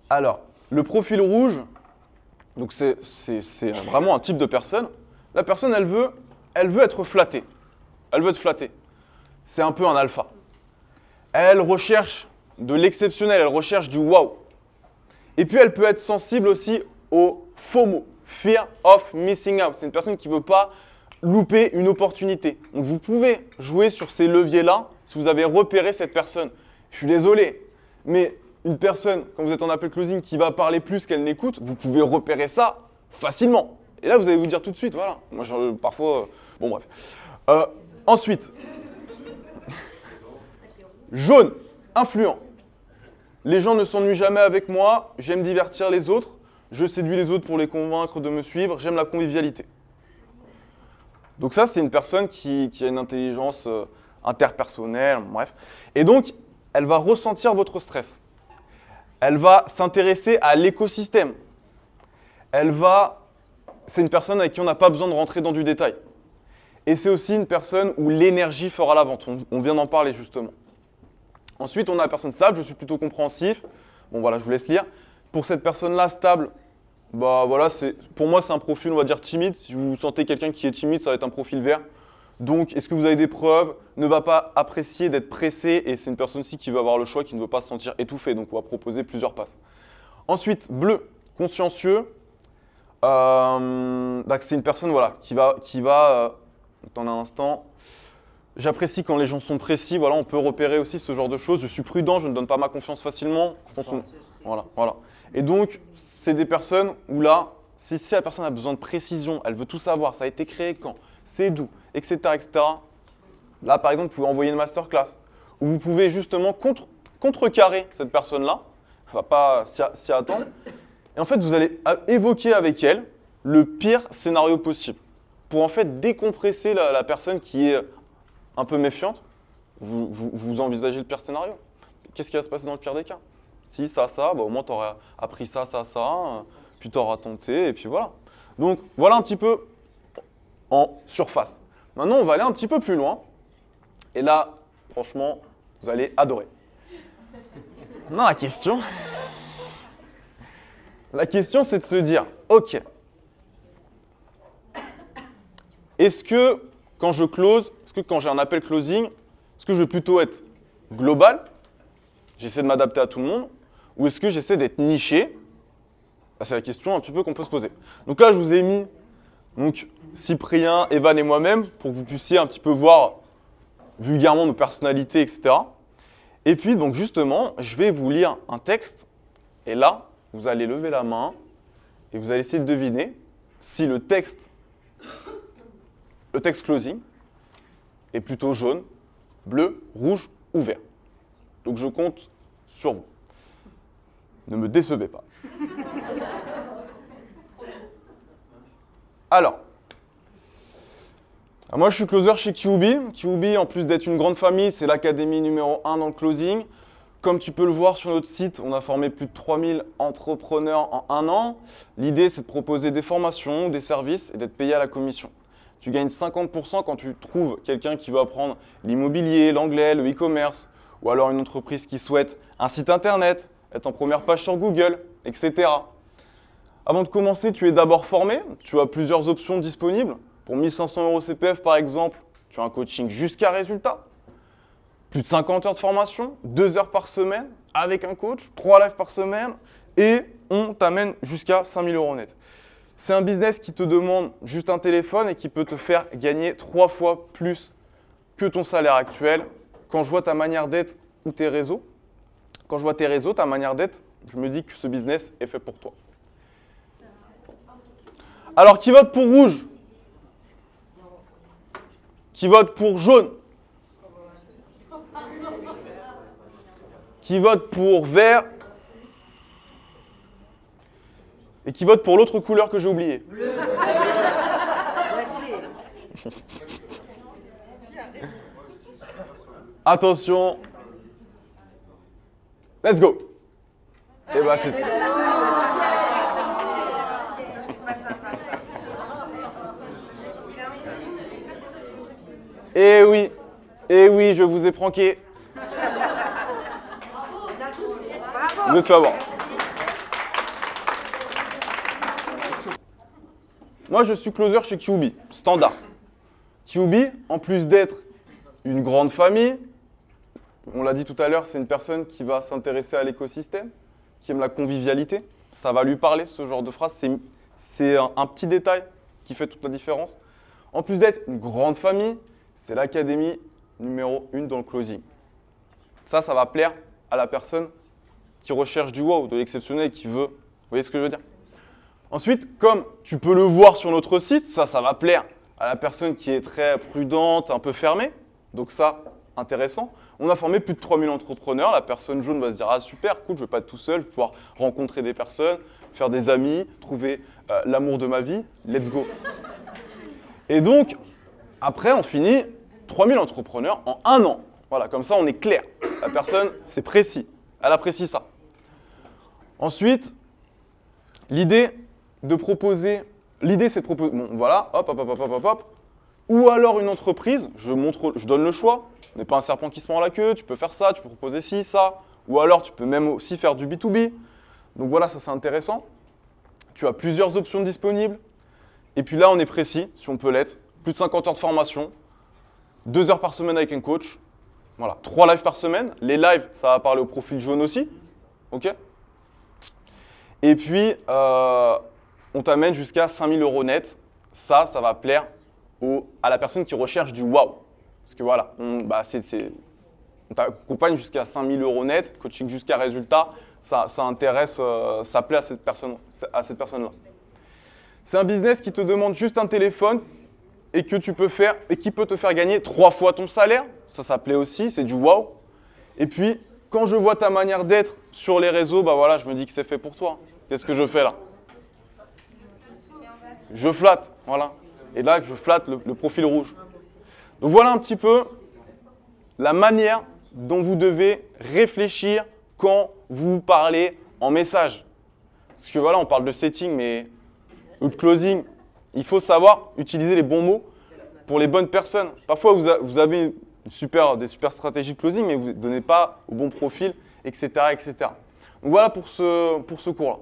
Alors, le profil rouge, donc c'est vraiment un type de personne. La personne, elle veut être flattée. Elle veut être flattée. C'est un peu un alpha. Elle recherche de l'exceptionnel, elle recherche du wow. Et puis, elle peut être sensible aussi au FOMO, Fear of Missing Out. C'est une personne qui ne veut pas louper une opportunité. Donc, vous pouvez jouer sur ces leviers-là si vous avez repéré cette personne. Je suis désolé, mais une personne, quand vous êtes en appel closing, qui va parler plus qu'elle n'écoute, vous pouvez repérer ça facilement. Et là, vous allez vous dire tout de suite, voilà. Moi, parfois, bon bref. Ensuite, jaune, influent. Les gens ne s'ennuient jamais avec moi, j'aime divertir les autres, je séduis les autres pour les convaincre de me suivre, j'aime la convivialité. Donc ça, c'est une personne qui a une intelligence interpersonnelle, bref. Et donc, elle va ressentir votre stress. Elle va s'intéresser à l'écosystème. C'est une personne avec qui on n'a pas besoin de rentrer dans du détail. Et c'est aussi une personne où l'énergie fera la vente. On vient d'en parler justement. Ensuite, on a la personne stable, je suis plutôt compréhensif. Bon voilà, je vous laisse lire. Pour cette personne-là, stable, bah voilà, pour moi, c'est un profil, on va dire, timide. Si vous sentez quelqu'un qui est timide, ça va être un profil vert. Donc, est-ce que vous avez des preuves? Ne va pas apprécier d'être pressé. Et c'est une personne aussi qui veut avoir le choix, qui ne veut pas se sentir étouffé. Donc, on va proposer plusieurs passes. Ensuite, bleu, consciencieux. C'est une personne voilà, qui va attendez un instant. J'apprécie quand les gens sont précis. Voilà, on peut repérer aussi ce genre de choses. Je suis prudent, je ne donne pas ma confiance facilement. Voilà. Et donc, c'est des personnes où là, si la personne a besoin de précision, elle veut tout savoir, ça a été créé quand, c'est d'où, etc., etc. Là, par exemple, vous pouvez envoyer une masterclass où vous pouvez justement contrecarrer cette personne-là. Elle ne va pas s'y attendre. Et en fait, vous allez évoquer avec elle le pire scénario possible pour en fait décompresser la personne qui est un peu méfiante. Vous envisagez le pire scénario. Qu'est-ce qui va se passer dans le pire des cas? Si, ça, bah, au moins tu auras appris ça, puis tu auras tenté, et puis voilà. Donc voilà un petit peu en surface. Maintenant, on va aller un petit peu plus loin. Et là, franchement, vous allez adorer. Non, la question, c'est de se dire, ok, est-ce que quand je close, est-ce que quand j'ai un appel closing, est-ce que je vais plutôt être global, j'essaie de m'adapter à tout le monde, ou est-ce que j'essaie d'être niché? C'est la question un petit peu qu'on peut se poser. Donc là, je vous ai mis Cyprien, Evan et moi-même pour que vous puissiez un petit peu voir vulgairement nos personnalités, etc. Et puis, donc justement, je vais vous lire un texte, et là, vous allez lever la main, et vous allez essayer de deviner si le texte closing est plutôt jaune, bleu, rouge ou vert. Donc je compte sur vous. Ne me décevez pas. Alors, moi je suis closer chez QB. QB, en plus d'être une grande famille, c'est l'académie numéro 1 dans le closing. Comme tu peux le voir sur notre site, on a formé plus de 3000 entrepreneurs en 1 an. L'idée, c'est de proposer des formations, des services et d'être payé à la commission. Tu gagnes 50% quand tu trouves quelqu'un qui veut apprendre l'immobilier, l'anglais, le e-commerce, ou alors une entreprise qui souhaite un site internet, être en première page sur Google, etc. Avant de commencer, tu es d'abord formé. Tu as plusieurs options disponibles. Pour 1 500 € CPF, par exemple, tu as un coaching jusqu'à résultat. Plus de 50 heures de formation, 2 heures par semaine avec un coach, 3 lives par semaine et on t'amène jusqu'à 5 000 € net. C'est un business qui te demande juste un téléphone et qui peut te faire gagner 3 fois plus que ton salaire actuel. Quand je vois ta manière d'être ou tes réseaux, ta manière d'être, je me dis que ce business est fait pour toi. Alors, qui vote pour rouge? Qui vote pour jaune? Qui vote pour vert? Et qui vote pour l'autre couleur que j'ai oubliée? Bleu. Attention. Let's go. Et bah c'est... Eh oui, je vous ai pranké. Vous êtes fait avoir. Moi, je suis closer chez QB, standard. QB, en plus d'être une grande famille, on l'a dit tout à l'heure, c'est une personne qui va s'intéresser à l'écosystème, qui aime la convivialité. Ça va lui parler, ce genre de phrase. C'est un petit détail qui fait toute la différence. En plus d'être une grande famille, c'est l'académie numéro 1 dans le closing. Ça va plaire à la personne qui recherche du wow, de l'exceptionnel et qui veut. Vous voyez ce que je veux dire? Ensuite, comme tu peux le voir sur notre site, ça va plaire à la personne qui est très prudente, un peu fermée. Donc ça, intéressant. On a formé plus de 3000 entrepreneurs. La personne jaune va se dire « Ah super, cool, je ne veux pas être tout seul, je vais pouvoir rencontrer des personnes, faire des amis, trouver l'amour de ma vie. Let's go !» Et donc, après, on finit 3000 entrepreneurs en 1 an. Voilà, comme ça, on est clair. La personne, c'est précis. Elle apprécie ça. Ensuite, l'idée, c'est de proposer, bon, voilà, hop, hop, hop, hop, hop, hop. Ou alors une entreprise, je donne le choix. On n'est pas un serpent qui se mord la queue, tu peux faire ça, tu peux proposer ci, ça. Ou alors, tu peux même aussi faire du B2B. Donc voilà, ça c'est intéressant. Tu as plusieurs options disponibles. Et puis là, on est précis, si on peut l'être. Plus de 50 heures de formation, 2 heures par semaine avec un coach. Voilà, 3 lives par semaine. Les lives, ça va parler au profil jaune aussi. OK? Et puis, on t'amène jusqu'à 5000 € net. Ça va plaire à la personne qui recherche du wow. Parce que voilà, on t'accompagne jusqu'à 5000 € net, coaching jusqu'à résultat. Ça intéresse, ça plaît à cette personne-là. C'est un business qui te demande juste un téléphone et que tu peux faire et qui peut te faire gagner 3 fois ton salaire. Ça plaît aussi, c'est du wow. Et puis, quand je vois ta manière d'être sur les réseaux, bah voilà, je me dis que c'est fait pour toi. Qu'est-ce que je fais là? Je flatte, voilà. Et là, je flatte le profil rouge. Donc voilà un petit peu la manière dont vous devez réfléchir quand vous parlez en message. Parce que voilà, on parle de setting, mais ou de closing, il faut savoir utiliser les bons mots pour les bonnes personnes. Parfois, vous avez des super stratégies de closing, mais vous ne donnez pas au bon profil, etc., etc. Donc voilà pour ce cours-là.